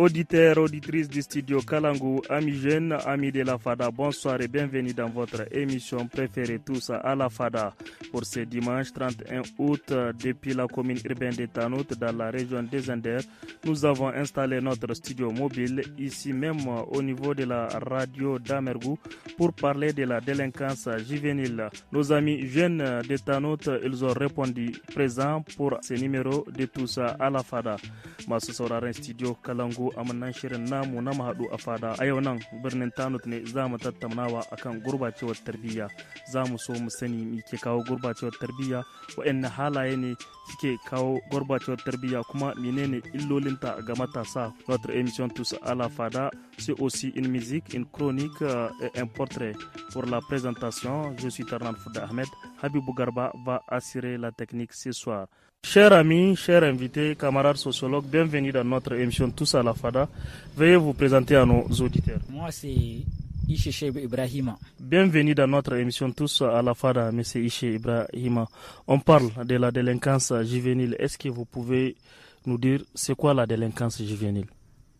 Auditeurs, auditrices du studio Kalangu, amis jeunes, amis de la FADA, bonsoir et bienvenue dans votre émission préférée tous à la FADA. Pour ce dimanche 31 août, depuis la commune urbaine de Tanout, dans la région des Anders, nous avons installé notre studio mobile ici même au niveau de la radio d'Amergou pour parler de la délinquance juvénile. Nos amis jeunes de Tanout, ils ont répondu présent pour ce numéro de tous à la FADA. Masu sauraron studio Kalangu a wannan shirin namu na mahadu a fada a yau nan birnin Tanut ne za mu tattaunawa akan gurbacewar tarbiyya. Za mu so mu sani me ke kawo gurbacewar tarbiyya, waɗanne halaye ne suke kawo gurbacewar tarbiyya kuma menene illolinta ga matasa. Notre émission tous à la fada, c'est aussi une musique, une chronique et un portrait. Pour la présentation, je suis Tarnan Fouda Ahmed. Habibou Garba va assurer la technique ce soir. Chers amis, chers invités, camarades sociologues, bienvenue dans notre émission Tous à la Fada. Veuillez vous présenter à nos auditeurs. Moi, c'est Ishe Ibrahima. Bienvenue dans notre émission Tous à la Fada, M. Ishe Ibrahima. On parle de la délinquance juvénile. Est-ce que vous pouvez nous dire c'est quoi la délinquance juvénile?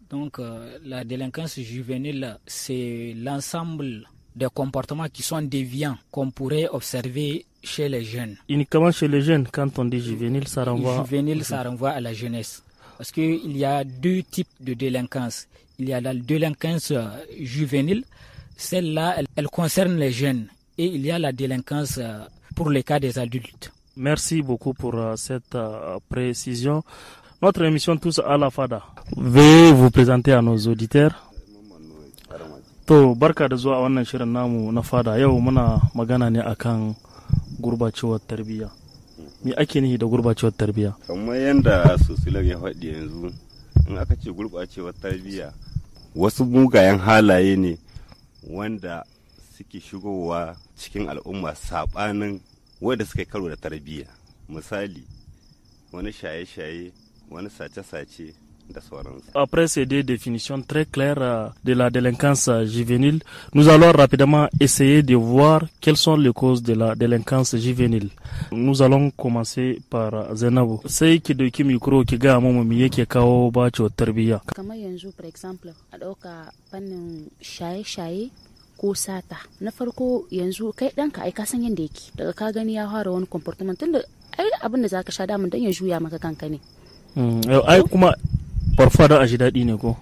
Donc, la délinquance juvénile, c'est l'ensemble des comportements qui sont déviants qu'on pourrait observer chez les jeunes. Uniquement chez les jeunes, quand on dit juvénile, ça renvoie... Juvénile, ça renvoie à la jeunesse. Parce qu'il y a deux types de délinquance. Il y a la délinquance juvénile. Celle-là, elle concerne les jeunes. Et il y a la délinquance pour les cas des adultes. Merci beaucoup pour cette précision. Notre émission Tous à la Fada. Veuillez vous présenter à nos auditeurs. To barka da zuwa wannan shirin namu na fada. Yau muna magana ne akan gurbacewar tarbiyya. Me ake nihi da gurbacewar tarbiyya? Kamar yadda sociolog ya faɗi yanzu, in aka ce gurbacewar tarbiyya, wasu mugayen halaye ne wanda suke shigowa cikin al'umma saɓanin wanda suka karo da tarbiyya. Misali, wani shaye-shaye, wani sace-sace. Après ces deux définitions très claires de la délinquance juvénile, nous allons rapidement essayer de voir quelles sont les causes de la délinquance juvénile. Nous allons commencer par Zainabou. Sai ki dauki micro ki ga mu me yake kawo bacewar tarbiyya. Kamar yanzu for example a dauka fannin shaye-shaye ko sata. Na farko yanzu kai danka ai ka san yanda yake. Daga ka gani ya fara wani comportment tunda ai abin da zaka sha damun dan ya juya maka kanka ne. Ai kuma farfa da a ji daɗi ne ko?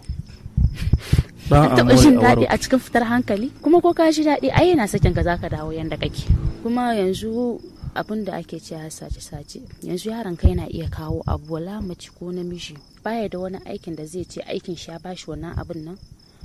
Taɓa jin daɗi a cikin fitar hankali kuma ko ka ji daɗi ai yana sakin ka zaka dawo yanda kake. Kuma yanzu abin da ake cewa sace-sace yanzu yaron ka yana iya kawo abu wala mace ko namiji baya da wani aikin da zai ce aikin shi ya bashi wannan abin nan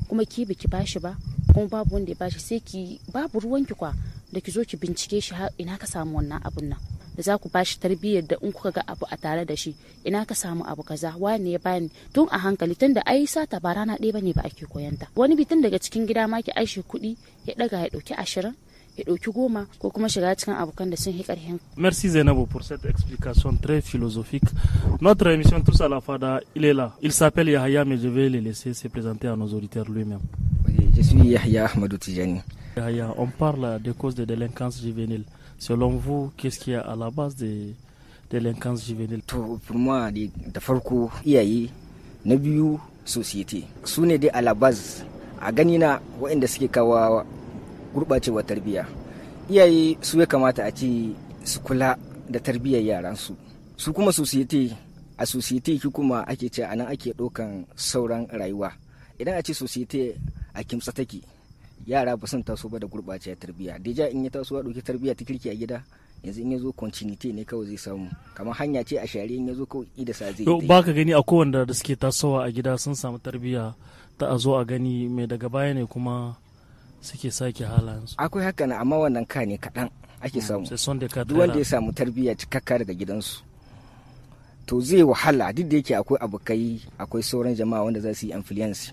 kuma ki biki bashi ba kuma babu wanda ya bashi sai ki babu ruwanki kwa da ki zo ki bincike shi ina ka samu wannan abin nan. Da za ku bashi tarbiyyar da in kuka ga abu a tare da shi ina ka samu abu kaza wani ya bani tun a hankali tun da ai sata ba rana ɗaya bane ba ake koyanta wani bitin daga cikin gida ma ki aishi kuɗi ya ɗaga ya ɗauki 20 ya ɗauki 10 ko kuma shiga cikin abokan da sun yi ƙarfin. Merci Zainabou pour cette explication très philosophique. Notre émission Tous à la Fada, il est là. Il s'appelle Yahya, mais je vais le laisser se présenter à nos auditeurs lui-même. Oui, je suis Yahya Ahmadou Tijani. Yahya, on parle des causes de délinquance juvénile. Selon vous, qu'est-ce qu'il y a à la base de délinquance juvénile? Pour moi, da farko iyaye, na biyu society. Su ne dai a la base a gani na waɗanda suke kawo gurɓacewar tarbiyya. Iyaye su ya kamata a ce su kula da tarbiyyar yaransu. Su kuma society, a society ki kuma ake ce anan ake ɗaukan sauran rayuwa. Idan a ce society a kimtsa take, yara ba sun taso ba da gurɓacewar tarbiyya. Deja in ya taso a ɗauki tarbiyya ta kirki a gida, yanzu in ya zo continuity ne kawai zai samu. Kamar hanya ce a share in ya zo kawai ida sa zai yi. Ba ka gani akwai wanda da suke tasowa a gida sun samu tarbiyya ta a zo a gani mai daga baya ne kuma suke sake halayensu. Akwai haka na amma wannan ka ne kaɗan ake samu. Duk wanda ya samu tarbiyya cikakka daga gidansu. To zai wahala duk da yake akwai abokai akwai sauran jama'a wanda za su yi influence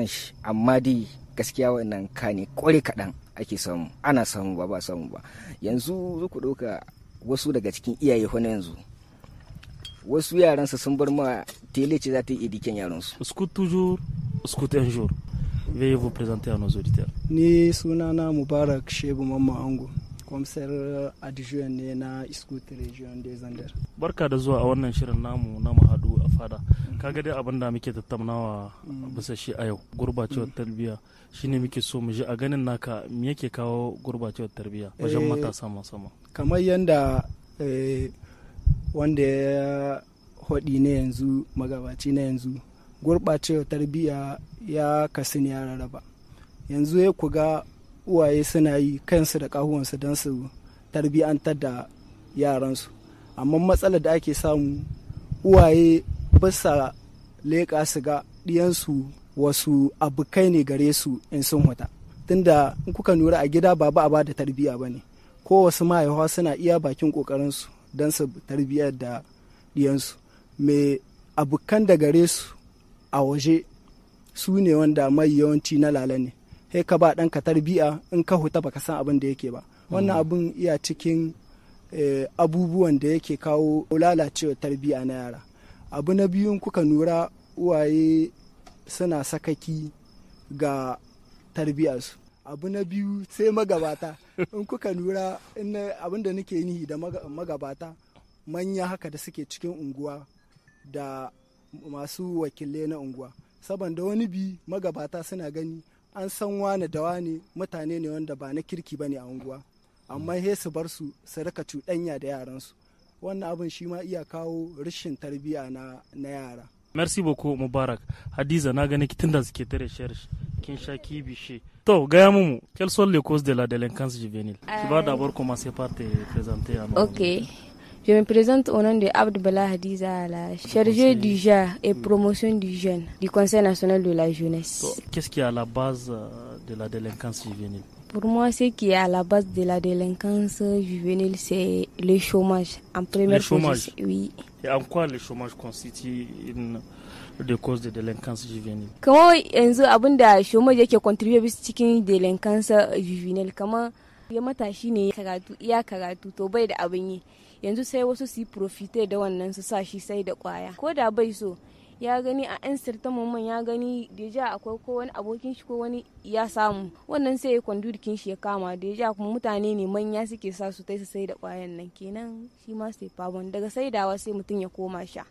shi amma dai gaskiya wannan ka ne kware kaɗan ake samu ana samu ba samu ba. Yanzu ku ɗauka wasu daga cikin iyaye na yanzu wasu yaransa sun bar ma tele ce za ta yi ediken yaransu. Scout toujours, scout un jour. Veuillez vous présenter à nos auditeurs. Ni sunana Mubarak Shebu Mamma Ango. Commissaire adjoint ne na Iskut Region des Zandar. Barka da zuwa a wannan shirin namu na Mahadu a Fada. Kaga dai abin da muke tattaunawa bisa shi a yau, gurbacewar tarbiyya shine muke so mu ji a ganin naka me yake kawo gurbacewar tarbiyya wajen matasa musamman. Kamar yanda wanda ya hodi ne yanzu magabaci na yanzu, gurbacewar tarbiyya ya kasu ne ya rarraba. Yanzu ya kuga uwaye suna yi kansu da kahuwansu don su tarbiyyantar da yaransu, amma matsalar da ake samu uwaye bisa leƙa su ga ɗiyansu wasu abokai ne gare su in sun huta, tunda in kuka lura a gida ba a ba da tarbiyya ba ne, ko wasu mahaifa suna iya bakin ƙoƙarinsu don su tarbiyyar da ɗiyansu, mai abokan da gare su a waje su ne wanda mai yawanci na lala ne, sai ka ba ɗanka tarbiyya in ka huta baka san abin da yake ba. Wannan abin iya cikin abubuwan da yake kawo lalacewa tarbiyya na yara. Abu na biyu kuka nura uwaye suna sakaki ga tarbiyyarsu. Abu na biyu sai magabata in kuka nura abin da nake nihi da magabata manya haka da suke cikin unguwa da masu wakilai na unguwa, saboda wani bi magabata suna gani an san wane da wane mutane ne wanda ba na kirki ba ne a unguwa, amma he su bar su rika cuɗanya da yaransu. Wannan abin shi ma iya kawo rashin tarbiyya na yara. Merci beaucoup Mubarak. Hadiza na gani tun da suke ta recherche kin sha kibishe. To gaya mu quelles sont les causes de la délinquance juvénile? Tu vas d'abord commencer par te présenter à nous. OK. Je me présente au nom de Abd Bala Hadiza, la chargée du genre et promotion du jeune du Conseil national de la jeunesse. Qu'est-ce qui est à la base de la délinquance juvénile? Pour moi, ce qui est à la base de la délinquance juvénile, c'est le chômage. En première position, oui. Et en quoi le chômage constitue une des causes de délinquance juvénile? Comment yanzu abinda chômage yake contribuer bis cikin délinquance juvénile, kamar ya matashi ne ya karatu to bai da abin yi. Yanzu sai wasu su profite da wannan su sa shi sai da kwaya. Ko da bai so ya gani a yan sirta mamman ya gani deja akwai ko wani abokin shi ko wani ya samu wannan sai ya kwandukin shi ya kama deja kuma mutane ne manya suke sa su tai su sai da kwayan nan, kenan shi ma sai fabon daga saidawa sai mutum ya koma sha.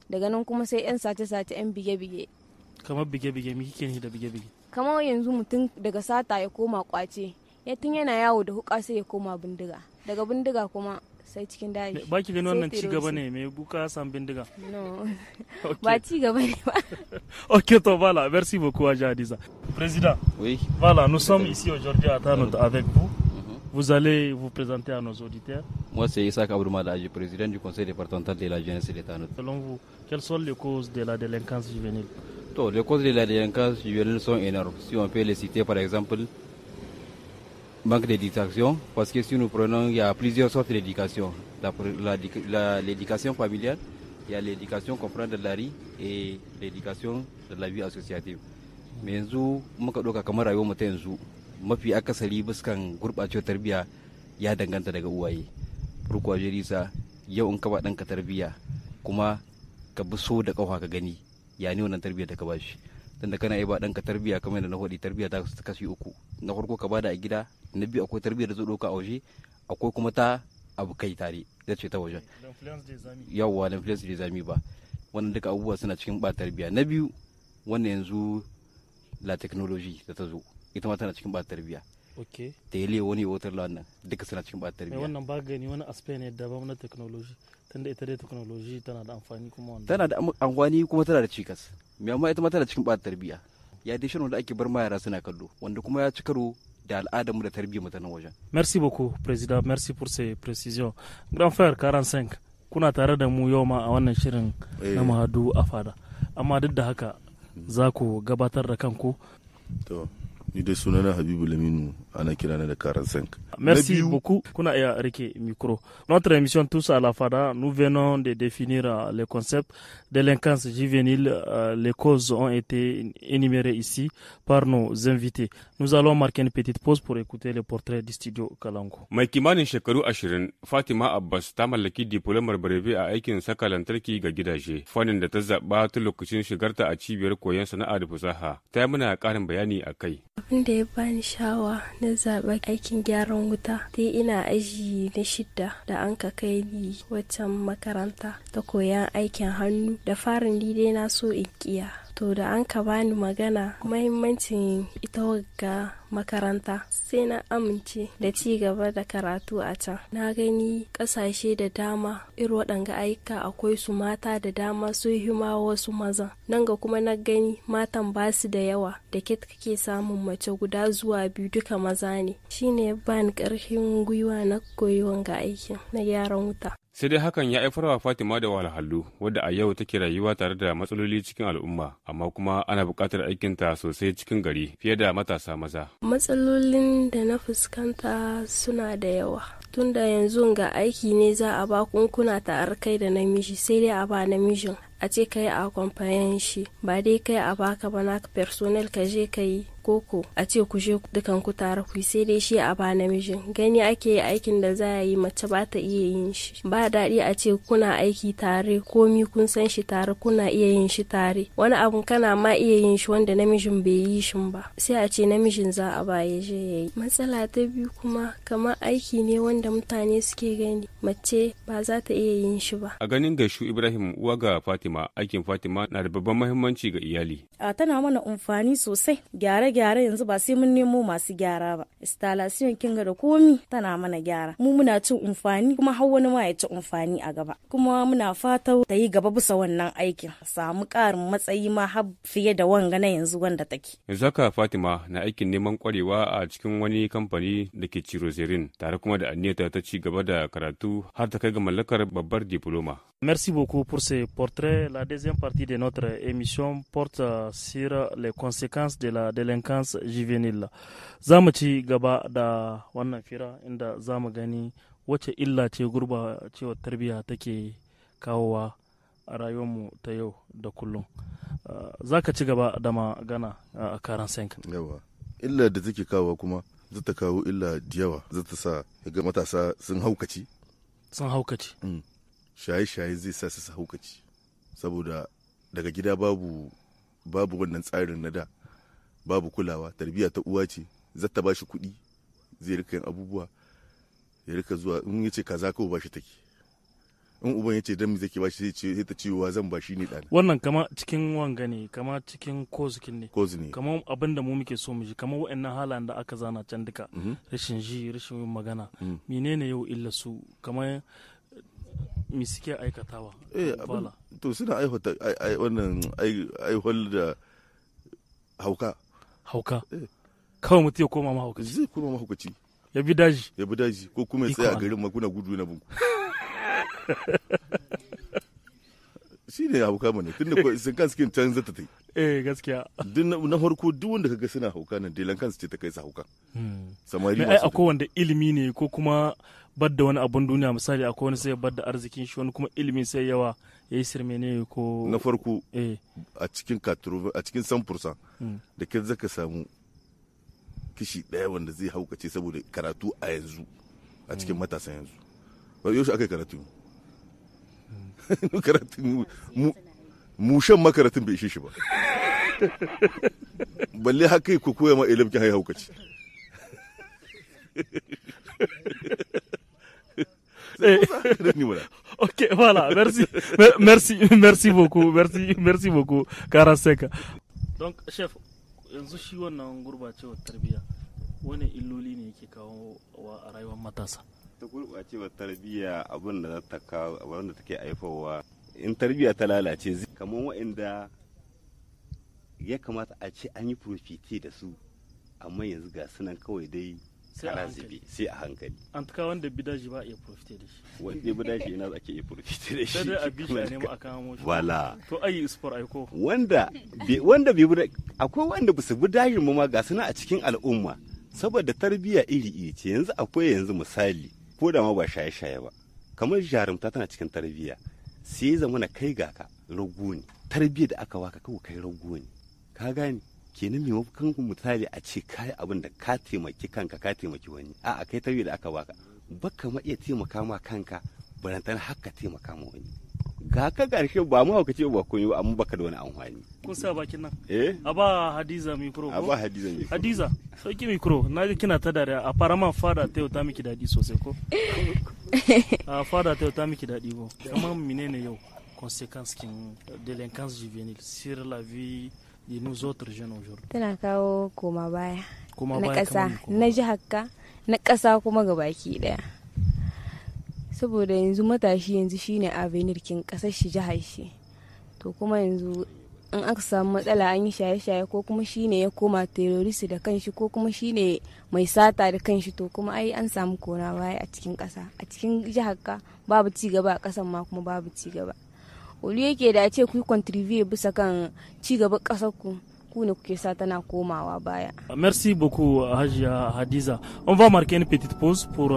Daga nan kuma sai yan sace-sace yan bige-bige. Kamar bige-bige mi kike ni da bige-bige? Kamar yanzu mutum daga sata ya koma kwace, ya tun yana yawo da huka sai ya koma bindiga, daga bindiga kuma sai cikin daji. Ba ki gani wannan ci gaba ne mai buka san bindiga? No. Ba ci gaba ne ba. Ok, to voilà, merci beaucoup Hadiza. Président. Oui. Voilà, nous sommes ici aujourd'hui à Tanout avec vous. Vous allez vous présenter à nos auditeurs. Moi, c'est Issa Kabroumada, je suis président du conseil départemental de la jeunesse de Tanout. Selon vous, quelles sont les causes de la délinquance juvénile? Les causes de la délinquance juvénile sont énormes. Si on peut les citer, par exemple, manque d'éducation, parce que si nous prenons, il y a plusieurs sortes d'éducation. L'éducation familiale, il y a l'éducation qu'on prend de la rue et l'éducation de la vie associative. Mais yanzu muka ɗauka kamar rayuwar mu ta yanzu mafi akasari buskan gurɓacewar tarbiyya ya danganta daga uwaye. Pourquoi je dis ça? Yau in ka ba ɗanka tarbiyya kuma ka bi so da ƙafa ka gani ya ne wannan tarbiyya da ka ba shi. Tunda kana iya ba ɗanka tarbiyya kamar yadda na faɗi tarbiyya ta kashi uku. Na farko ka bada a gida, na biyu akwai tarbiyyar da zo ɗauka a waje, akwai kuma ta abu kai tare ya ce ta wajen. Yawwa l'influence des amis ba. Wannan duka abubuwa suna cikin ba tarbiyya. Na biyu wannan yanzu la technology da ta zo ita ma tana cikin ba tarbiyya. Okay. Tele wani wutar wannan duka suna cikin ba tarbiyya. Wannan ba gani wani aspect ne daban na technology. Tunda ita dai technology tana da amfani kuma wannan. Tana da amfani kuma tana da cikas. Me amma ita ma tana cikin ba tarbiyya. Ya dai shirin da ake bar ma yara suna kallo wanda kuma ya ci karo da al'adarmu da tarbiyyar mutanen wajen. Merci beaucoup président, merci pour ces précisions. Grand frère 45 kuna tare da mu yau ma a wannan shirin na Mahadu a Fada. Amma duk da haka za ku gabatar da kanku. To ni da sunana Habibu Laminu ana kirana da 45. Merci beaucoup. Kuna ya rike micro. Notre émission Tous à la Fada, nous venons de définir le concept délinquance juvénile. Les causes ont été énumérées ici par nos invités. Nous allons marquer une petite pause pour écouter le portrait du studio Kalango. Mai kimanin shekaru 20, Fatima Abbas ta mallaki diplomar brevet a aikin saka lantarki ga gidaje. Fannin da ta zaɓa tun lokacin shigarta a cibiyar koyon sana'a da fasaha. Ta yi mana ƙarin bayani a kai. Abin da ya bani shawa na zaɓa aikin gyaran wuta. Dai ina aji na 6 da an ka kai ni waccan makaranta ta koyan aikin hannu. Da farin dai na so in kiya. To da an ka bani magana mahimmancin ita wagga makaranta sai na amince da ci gaba da karatu a can. Na gani ƙasashe da dama irin waɗanga aika akwai su mata da dama sun hima wasu maza. Nan ga kuma na gani matan ba su da yawa da kake samun mace guda zuwa 2 duka maza ne. Shine bani ƙarfin gwiwa na koyi wanga aikin na gyaran wuta. Sai dai hakan ya haifar wa Fatima da wahalhalu wadda a yau take rayuwa tare da matsaloli cikin al'umma, amma kuma ana buƙatar aikinta sosai cikin gari fiye da matasa maza. Matsalolin da na fuskanta suna da yawa. Tunda yanzu ga aiki ne za a ba kuna tare kai da namiji sai dai a ba namijin a ce kai a kwamfayen shi ba dai kai a baka ba na personal ka je ka yi koko a ce ku je dukan ku tare ku sai dai shi a ba namijin. Gani ake aikin da za a yi mace ba ta iya yin shi. Ba daɗi a ce kuna aiki tare komi kun san shi tare kuna iya yin shi tare. Wani abun kana ma iya yin shi wanda namijin bai yi shi ba sai a ce namijin za a ba ya je ya yi. Matsala ta biyu kuma kamar aiki ne wanda mutane suke gani mace ba za ta iya yin shi ba. A ganin Gaishu Ibrahim uwa ga Fatima, aikin Fatima na da babban muhimmanci ga iyali. Tana mana amfani sosai. Gyare-gyare yanzu ba sai mun nemo masu gyara ba. Installation kinga da komi tana mana gyara. Mu muna cin amfani kuma har wani ma ya ci amfani a gaba. Kuma muna fata ta yi gaba bisa wannan aikin. Samu ƙarin matsayi ma har fiye da wanga na yanzu wanda take. Yanzu haka Fatima na aikin neman kwarewa a cikin wani kamfani da ke Cirozerin tare kuma da aniyata ta ci gaba da karatu har ta kai ga mallakar babbar diploma. Merci beaucoup pour ce portrait. La deuxième partie de notre émission porte sur les conséquences de la délinquance juvénile. Za mu ci gaba da wannan fira inda za mu gani wacce illa ce gurbacewar tarbiyya take kawowa a rayuwarmu ta yau da kullum. Za ka ci gaba da magana a karan sanka. Yawa. Illa da take kawowa kuma za ta kawo illa da yawa, za ta sa ga matasa sun haukaci. Sun haukaci. Shaye-shaye zai sa su haukaci saboda daga gida babu wannan tsarin na da, babu kulawa. Tarbiyya ta uwa ce, zata ba shi kuɗi zai rika yin abubuwa, ya rika zuwa in yace kaza ko ba shi take, in uban yace dan me zake ba shi sai ta cewa zan ba shi ne dana. Wannan kama cikin wanga ne, kama cikin kozikin ne, kama abin da mu muke so mu ji, kama wa'annan halayen da aka zana can duka, rashin ji, rashin yin magana, menene yau illa su, kama mi suke aikatawa? To suna aihuwar da hauka. Kawai mutum ya koma mahaukaci. Zai koma mahaukaci. Ya bi daji. Ko kuma ya tsaya a garin maguna gudu na bunku. Shi ne hauka mana, tun da sun kan suke can zata ta yi. Gaskiya. Na farko duk wanda kaga suna hauka nan delan kansu ce ta kai su hauka. Samari masu akwai wanda ilimi ne ko kuma badda wani abun duniya, misali akwai wani sai badda arzikin shi, wani kuma ilimin sai yawa ya yi sirme ne ko. Na farko a cikin 100% da ke zaka samu kishi ɗaya wanda zai haukace saboda karatu a yanzu a cikin matasan yanzu. Yau shi aka yi karatu. Karatun mu shan makaratun bai ishe shi ba. Balle haka ko koya ma ilimkin hai haukaci. Ok, voilà, merci beaucoup, Karaseka. Donc, chef, yanzu shi wannan gurbacewar tarbiyya wani illoli ne yake kawo a rayuwar matasa? Ta gurbacewar tarbiyya abin da ta kawo, abin da take haifarwa, in tarbiyya ta lalace kamar waɗanda ya kamata a ce an yi profite da su, amma yanzu ga sunan kawai dai sai a hankali. An tuka wanda bidaji ba iya profite da shi. Wanda bidaji yana ake iya profite da shi. Sai dai a bi shi a nemi a kamo shi. Wala. To ayi sport aiko. Wanda bai akwai wanda ba su bidaji mu ma ga suna a cikin al'umma. Saboda tarbiyya iri ce, yanzu akwai misali ko da ma ba shaye-shaye ba. Kamar jarumta tana cikin tarbiyya. Sai zama na kai ga ka rago ne. Tarbiyya da aka waka kawai kai rago ne. Ka gane? Kenan maimakon misali a ce kai abin da ka taimaki kanka ka taimaki wani, a'a kai tarbiyya da aka baka baka ma iya taimaka ma kanka barantan haka taimaka ma wani. ga ka garshe ba mu hauka ce ba kun yi amma baka da wani amfani kun sa bakin nan a ba Hadiza micro a ba Hadiza micro Hadiza sauki micro na ji kina ta dare a faraman fada ta ta miki dadi sosai ko a fada ta miki dadi ko amma menene yau conséquences kin délinquance juvénile sur la vie de nous autres jeunes aujourd'hui tana kawo koma baya na ƙasa na jihar na ƙasa kuma gabaki daya saboda yanzu matashi yanzu shine avenir kin kasar shi jihar shi to kuma yanzu in aka samu matsala an yi shaye-shaye ko kuma shine ya koma terrorist da kanshi ko kuma shine mai sata da kanshi to kuma ai an samu kona baya a cikin kasa a cikin jihar ka babu ci gaba a kasan ma kuma babu ci gaba olu yake da ce ku yi contribute bisa kan ci gaban kasar ku ne kuke sa tana komawa baya. Merci beaucoup Hajia Hadiza. On va marquer une petite pause pour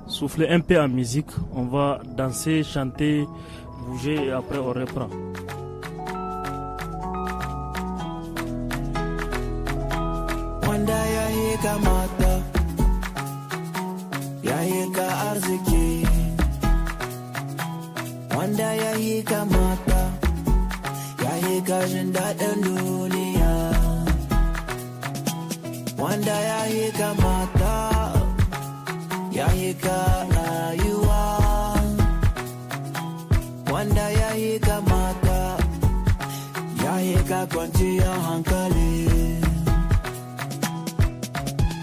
souffler un peu en musique, on va danser, chanter, bouger et après on reprend. Wanda ya hika mata, ya hika arziki. Wanda ya hika mata, ya hika jin daɗin duniya. Wanda ya hika mata, ya hika rayuwa. Wanda ya hika mata, ya hika kwanciyar hankali.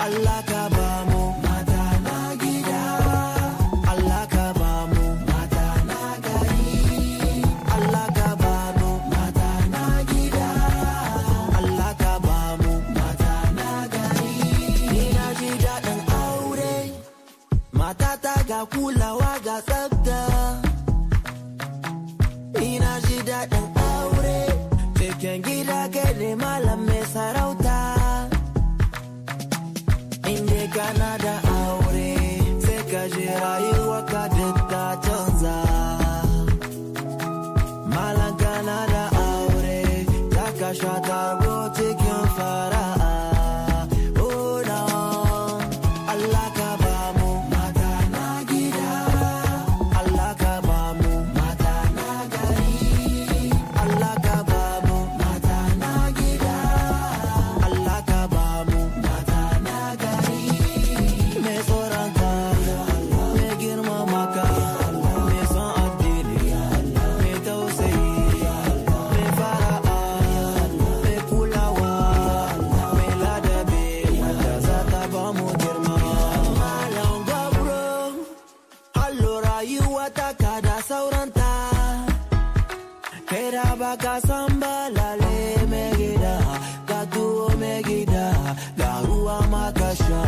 Allah ka ba mu mata na gida, Allah ka ba mu mata na gari, Allah ka ba mu mata na gida, Allah ka ba mu mata na gari. Ni na ji daɗin aure, matata ga kulawa ga tsafta. Ni na ji daɗin aure, cikin gida kai ne malam mai sarauta. Inda kana da aure sai ka ji rayuwa ka duk ta canza. Malam kana da aure za ka sha tarbo cikin fara'a. Oh no, Allah ka ba mu mata na gida, Allah ka ba mu mata na gari, Allah ka ba mu mata na gida, Allah ka ba mu mata na gari. Mai tsoronka, mai girmama ka, mai son addini, mai tausayi, mai fara'a, mai kulawa, mai ladabi, wanda za ta ba mu girma. Malam Gabro, hallo rayuwa ta ka da sauranta, kai da ba ka san ba lale mai gida, ka tuwo mai gida, ga ruwa ma ka sha,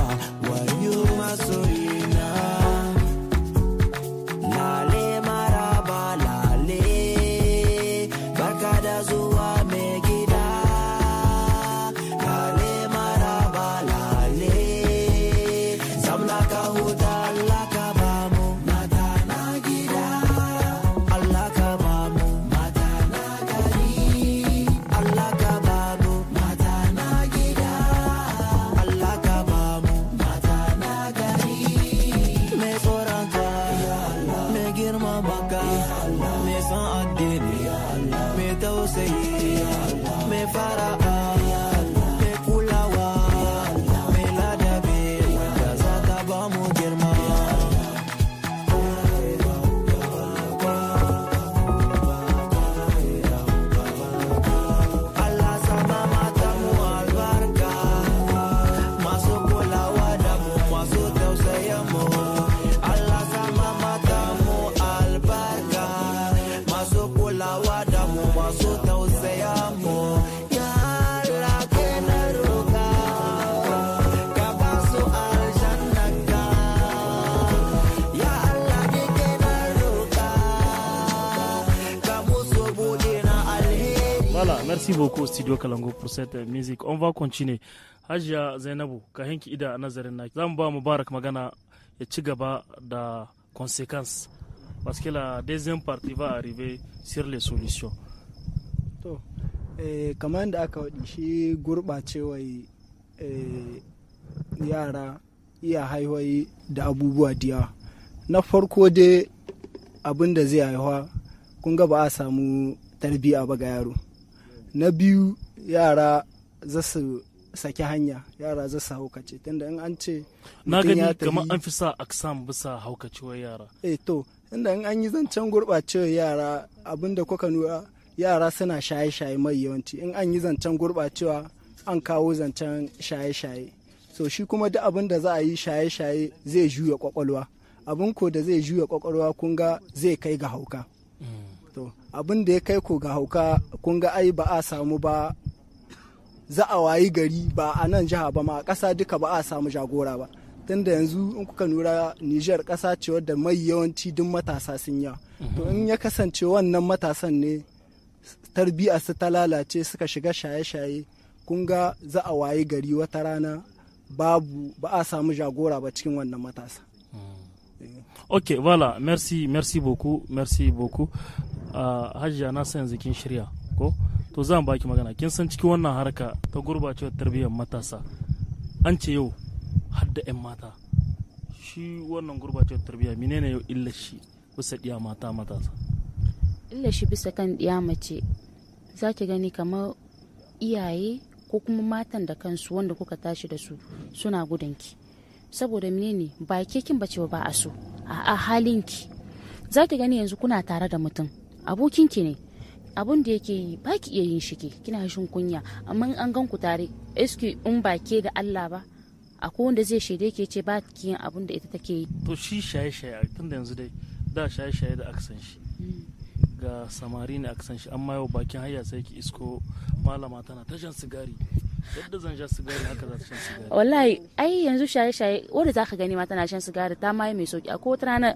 wayo masoyina. Lale maraba lale, barka da zuwa mai gida. Lale maraba lale, zamna ka huta, Allah ka ba mu mata na gida, Allah ka ba mu mata na gari, Allah ka ba mu mata na gida, Allah ka ba mu mata na gari. Mai tsoronka, mai girmama ka, mai son addini, mai tausayi, mai fara'a, mai kulawa, mai ladabi, wanda za ta ba mu girma. Allah sama mata mu albarka, masu kulawa da mu, masu tausayin mu. Allah sama mata mu albarka, masu kulawa da mu, masu tausayin mu. Ya Allah kai na roka, ka ba su aljannaka. Ya Allah ni kai na roka, ka musu buɗe na alheri. Voilà, merci beaucoup Studio Kalango pour cette musique. On va continuer. Hajia Zainabu, ka hanki ida nazarin naki. Zan ba Mubarak magana ya ci gaba da conséquences parce que la deuxième partie va arriver sur les solutions. To, kamar da aka waɗi shi gurɓacewar yara iya haihuwa da abubuwa da yawa. Na farko dai abin da zai haihuwa kun ga ba a samu tarbiya ba ga yaro. Na biyu yara za su saki hanya, yara za su haukace tunda in an ce na gani kamar an fi sa aksam bisa haukacewar yara. To inda in an yi zancen gurɓacewar yara abinda kuka nuna yara suna shaye-shaye mai yawanci, in an yi zancen gurɓacewa an kawo zancen shaye-shaye. So shi kuma duk abin da za a yi shaye-shaye zai juya kwakwalwa, abin ko da zai juya kwakwalwa kun ga zai kai ga hauka. To abin da ya kai ko ga hauka kun ga ai ba a samu ba, za a wayi gari ba a nan jiha ba ma a ƙasa duka ba a samu jagora ba. Tunda yanzu in kuka lura Nijar ƙasa ce wadda mai yawanci duk matasa sun yawa. To in ya kasance wannan matasan ne tarbiyyar su ta lalace suka shiga shaye-shaye, kun ga za a wayi gari wata rana ba a samu jagora ba cikin wannan matasa. Ok, voilà, merci beaucoup. Hajiya na san yanzu kin shirya ko? To zan baki magana. Kin san cikin wannan harka ta gurbacewar tarbiyyar matasa, an ce yau har da 'yan mata. Shi wannan gurbacewar tarbiyya menene yau illar shi bisa ɗiya mata matasa? Illar shi bisa kan ɗiya mace, za ki gani kamar iyaye ko kuma matan da kansu wanda kuka tashi da su suna gudunki. Saboda menene ba kekin bace ba a so, a halinki. Za ki gani yanzu kuna tare da mutum, abokinki ne, abun da yake yi ba ki iya yin shi ke, kina shin kunya, amma an gan ku tare, eske in ba ke da Allah ba, akwai wanda zai shaide ke ce ba ki yin abun da ita take yi. To shi shaye-shaye tun da yanzu dai da shaye-shaye da aka san shi. Ga samari ne aka san shi, amma yau bakin hayya sai ki isko malama tana ta shan sigari. Yadda zan sha sigari haka za ta shan sigari. Wallahi ai yanzu shaye-shaye wanda za ka gani ma tana shan sigari ta ma mai sauki. Akwai wata rana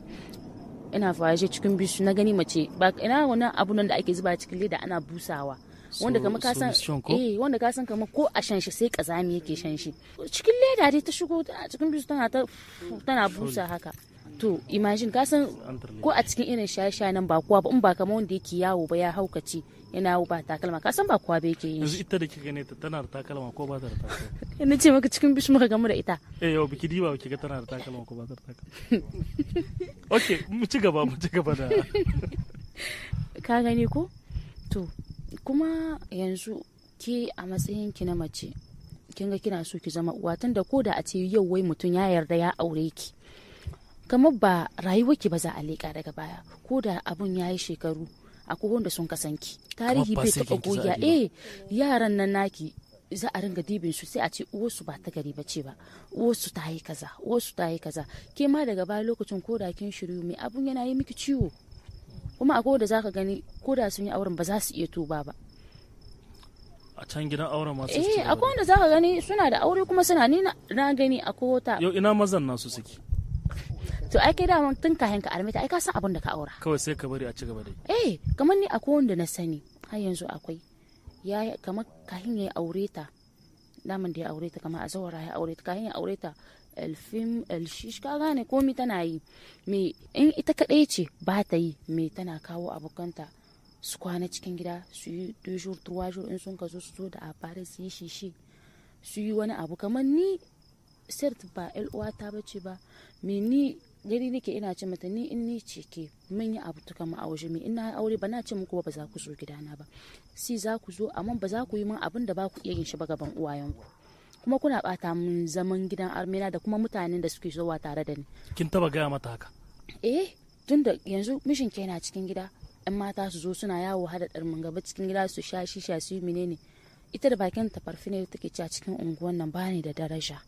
ina faje cikin bisu na gani mace ba ina wannan abun da ake zuba cikin leda ana busawa. Wanda kamar ka san wanda ka san kamar ko a shan shi sai kazami yake shan shi. Cikin leda dai ta shigo cikin bisu tana busa haka. To imagine ka san ko a cikin irin shaye-shaye nan ba kowa ba, in ba kamar wanda yake yawo ba ya haukace yana yawo ba takalma, ka san ba kowa ba yake yin shi. Yanzu ita da kika gane ta tana da takalma ko ba ta da takalma? Ina ce maka cikin bisu muka gamu da ita. Yau biki diba baki ga tana da takalma ko ba ta da takalma. Okay, mu ci gaba da. Ka gani ko? To kuma yanzu ke a matsayin ki na mace kin ga kina so ki zama uwa, tunda ko da a ce yau wai mutum ya yarda ya aure ki, kamar ba rayuwarki ba za a leƙa daga baya, ko da abun ya yi shekaru akwai wanda sun kasanki tarihi bai taɓa goya yaran nan naki za a ringa dibin su sai a ce uwarsu ba ta gari bace ba, uwarsu ta yi kaza ke ma daga baya lokacin ko da kin shiru mai abun yana yi miki ciwo, kuma akwai wanda zaka gani ko da sun yi auren ba za su iya tuba ba a can gidan auren masu akwai wanda zaka gani suna da aure kuma suna ni na gani akwai wata yau ina mazan nasu suke. To ai kai daman tun kahin ka armita ai ka san abin da ka aura. Kawai sai ka bari a ci gaba dai. Kamar ni akwai wanda na sani har yanzu akwai. Ya kamar kahin ya aure ta. Daman da ya aure ta kamar a zawara ya aure ta kahin ya aure ta elfim elshish ka gane komi tana yi. Me in ita kadai ce ba ta yi me tana kawo abokanta su kwana cikin gida su yi 2 jours 3 jours in sun ka zo su zo da apare su yi shishi su yi wani abu kamar ni cert ba uwata bace ba me ni gari nake ina ce mata ni in ni ce ke mun yi abu tuka mu a waje me ina aure ba na ce muku ba za ku zo gidana ba si za ku zo amma ba za ku yi min abin da ba ku iya yin shi ba gaban uwayenku kuma kuna bata mun zaman gidan armena da kuma mutanen da suke zuwa tare da ni. Kin taba gaya mata haka? Tunda yanzu mishin ke yana cikin gida yan mata su zo suna yawo hada darmin gaba cikin gida su sha shisha su yi menene ita da bakin ta farfine take ci a cikin unguwan nan bani da daraja.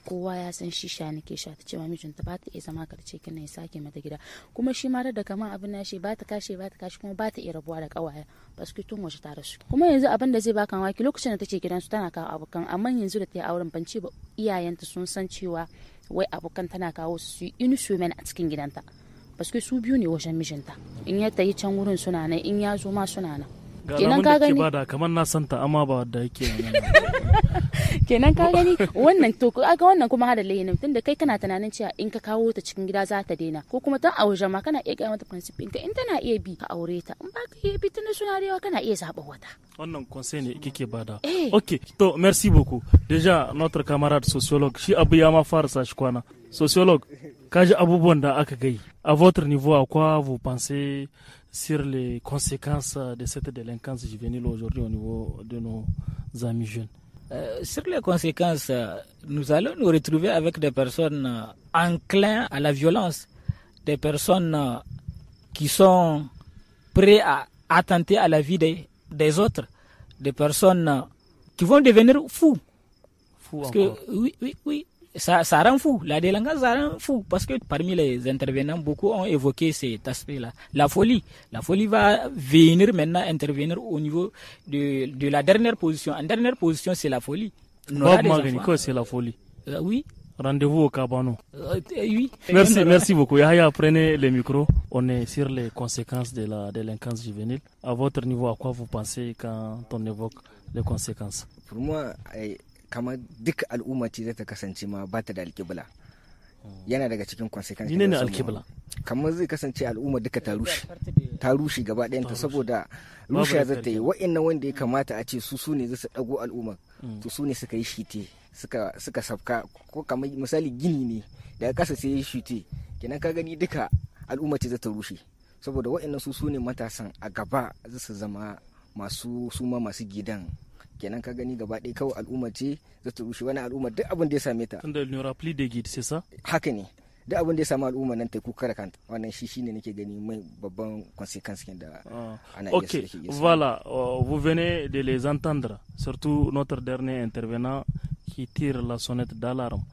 Kowa ya san shisha nake sha ta ce ma mijinta ba ta iya zama karce kin ya sake mata gida kuma shi ma da kaman abin nashi ba ta kashe kuma ba ta iya rabuwa da kawaya basu tun waje tare su kuma yanzu abin da zai baka waki lokacin da take gidansu tana kawo abokan amma yanzu da ta yi auren ban ce ba iyayenta sun san cewa wai abokan tana kawo su yi inusumen a cikin gidanta basu su biyu ne wajen mijinta in ya tayi can wurin suna nan in ya zo ma suna nan kenan ka gani bada kamar na santa amma ba wadda yake kenan ka gani wannan to kaga wannan kuma hada layin tunda kai kana tunanin cewa in ka kawo ta cikin gida za ta daina ko kuma tan a waje ma kana iya ga mata principle in tana iya bi ka aure ta in ba ka iya bi tana suna rewa kana iya zaba wata wannan conseil ne kike bada okay to merci beaucoup déjà notre camarade sociologue shi abu ya ma fara sa shi kwana sociologue Kaji abubuwan da aka gai. À votre niveau, à quoi vous pensez sur les conséquences de cette délinquance juvénile aujourd'hui au niveau de nos amis jeunes? Sur les conséquences, nous allons nous retrouver avec des personnes enclins à la violence, des personnes qui sont prêtes à attenter à la vie des autres, des personnes qui vont devenir fous. Parce que, oui, ça rend fou. La délinquance, ça rend fou. Parce que parmi les intervenants, beaucoup ont évoqué cet aspect-là. La folie va venir maintenant intervenir au niveau de la dernière position. En dernière position, c'est la folie. C'est la folie. Oui. Rendez-vous au Cabano. Oui. Merci beaucoup. Yahya, prenez le micro. On est sur les conséquences de la délinquance juvénile. À votre niveau, à quoi vous pensez quand on évoque les conséquences? Pour moi, kamar duk al'umma ce zata kasance ma ba ta da alƙibla yana daga cikin consequence ne alƙibla kamar zai kasance al'umma duka ta rushe gaba ɗayanta saboda rushe za ta yi wa'annan wanda ya kamata a ce su ne zai su ɗago al'umma to su ne suka yi shite suka sabka ko kamar misali gini ne daga ƙasa sai ya shite kenan ka gani duka al'umma ce za ta rushe saboda wa'annan su ne matasan a gaba za su zama masu gidan kenan ka gani gaba ɗaya kawai al'umma ce za ta rushe wani al'umma duk abin da ya same ta tunda il plus de guide c'est ça haka ne duk abin da ya samu al'umma nan ta kuka da kanta wannan shine nake gani mai babban consequence da ana iya OK, voilà, vous venez de les entendre, surtout notre dernier intervenant qui tire la sonnette d'alarme.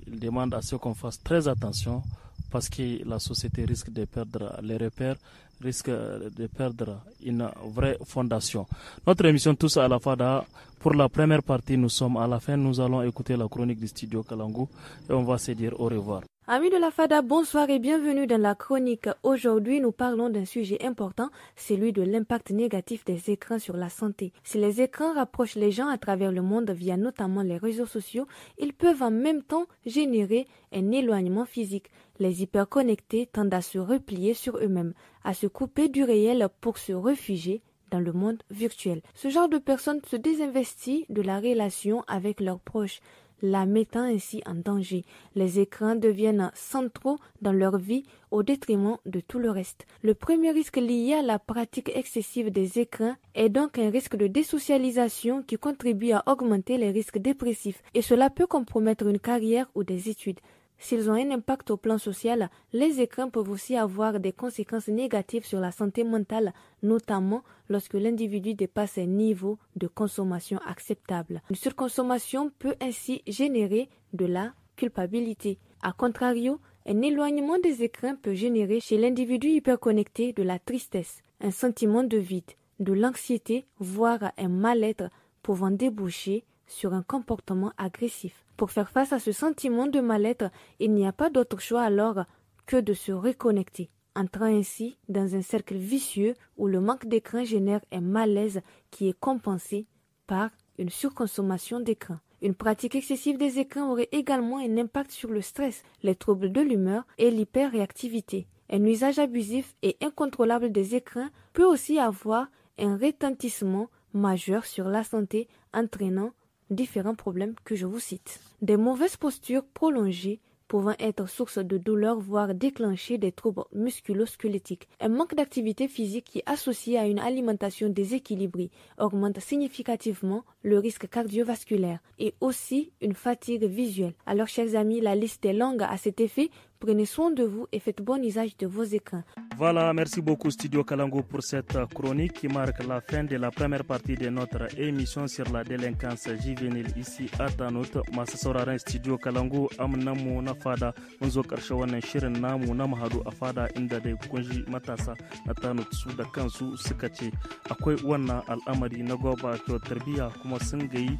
Il demande à ce qu'on fasse très attention parce que la société risque de perdre les repères, risque de perdre une vraie fondation. Notre émission Tous à la Fada, pour la première partie, nous sommes à la fin. Nous allons écouter la chronique du studio Kalangu et on va se dire au revoir. Amis de la Fada, bonsoir et bienvenue dans la chronique. Aujourd'hui, nous parlons d'un sujet important, celui de l'impact négatif des écrans sur la santé. Si les écrans rapprochent les gens à travers le monde via notamment les réseaux sociaux, ils peuvent en même temps générer un éloignement physique. Les hyperconnectés tendent à se replier sur eux-mêmes, à se couper du réel pour se réfugier dans le monde virtuel. Ce genre de personnes se désinvestit de la relation avec leurs proches, la mettant ainsi en danger. Les écrans deviennent centraux dans leur vie au détriment de tout le reste. Le premier risque lié à la pratique excessive des écrans est donc un risque de désocialisation qui contribue à augmenter les risques dépressifs et cela peut compromettre une carrière ou des études. S'ils ont un impact au plan social, les écrans peuvent aussi avoir des conséquences négatives sur la santé mentale, notamment lorsque l'individu dépasse un niveau de consommation acceptable. Une surconsommation peut ainsi générer de la culpabilité. A contrario, un éloignement des écrans peut générer chez l'individu hyperconnecté de la tristesse, un sentiment de vide, de l'anxiété, voire un mal-être pouvant déboucher sur un comportement agressif. Pour faire face à ce sentiment de mal-être, il n'y a pas d'autre choix alors que de se reconnecter, entrant ainsi dans un cercle vicieux où le manque d'écran génère un malaise qui est compensé par une surconsommation d'écran. Une pratique excessive des écrans aurait également un impact sur le stress, les troubles de l'humeur et l'hyperréactivité. Un usage abusif et incontrôlable des écrans peut aussi avoir un retentissement majeur sur la santé, entraînant différents problèmes que je vous cite. Des mauvaises postures prolongées pouvant être source de douleurs, voire déclencher des troubles musculo-squelettiques. Un manque d'activité physique qui est associé à une alimentation déséquilibrée augmente significativement le risque cardiovasculaire et aussi une fatigue visuelle. Alors chers amis, la liste est longue à cet effet. Prenez soin de vous et faites bon usage de vos écrans. Voilà, merci beaucoup Studio Kalangu pour cette chronique qui marque la fin de la première partie de notre émission sur la délinquance juvénile ici à Tanout. Masu sauraron Studio Kalangu namu na fada mun zo karshe wannan shirin namu na mahadu a fada inda dai kunji matasa na Tanout su da kansu suka ce akwai wannan al'amari na gurɓacewar tarbiyya kuma sun gayi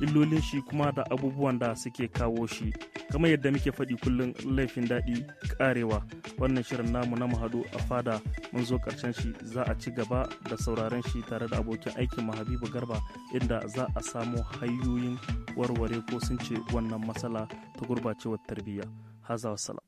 illolin shi kuma da abubuwan da suke kawo shi. Kamar yadda muke faɗi kullum laifin daɗi ƙarewa. Wannan shirin namu na mahadu a fada mun zo ƙarshen shi, za a ci gaba da sauraron shi tare da abokin aikin mu Habibu Garba inda za a samu hanyoyin warware ko sun ce wannan matsala ta gurbacewar tarbiyya. Haza wassalam.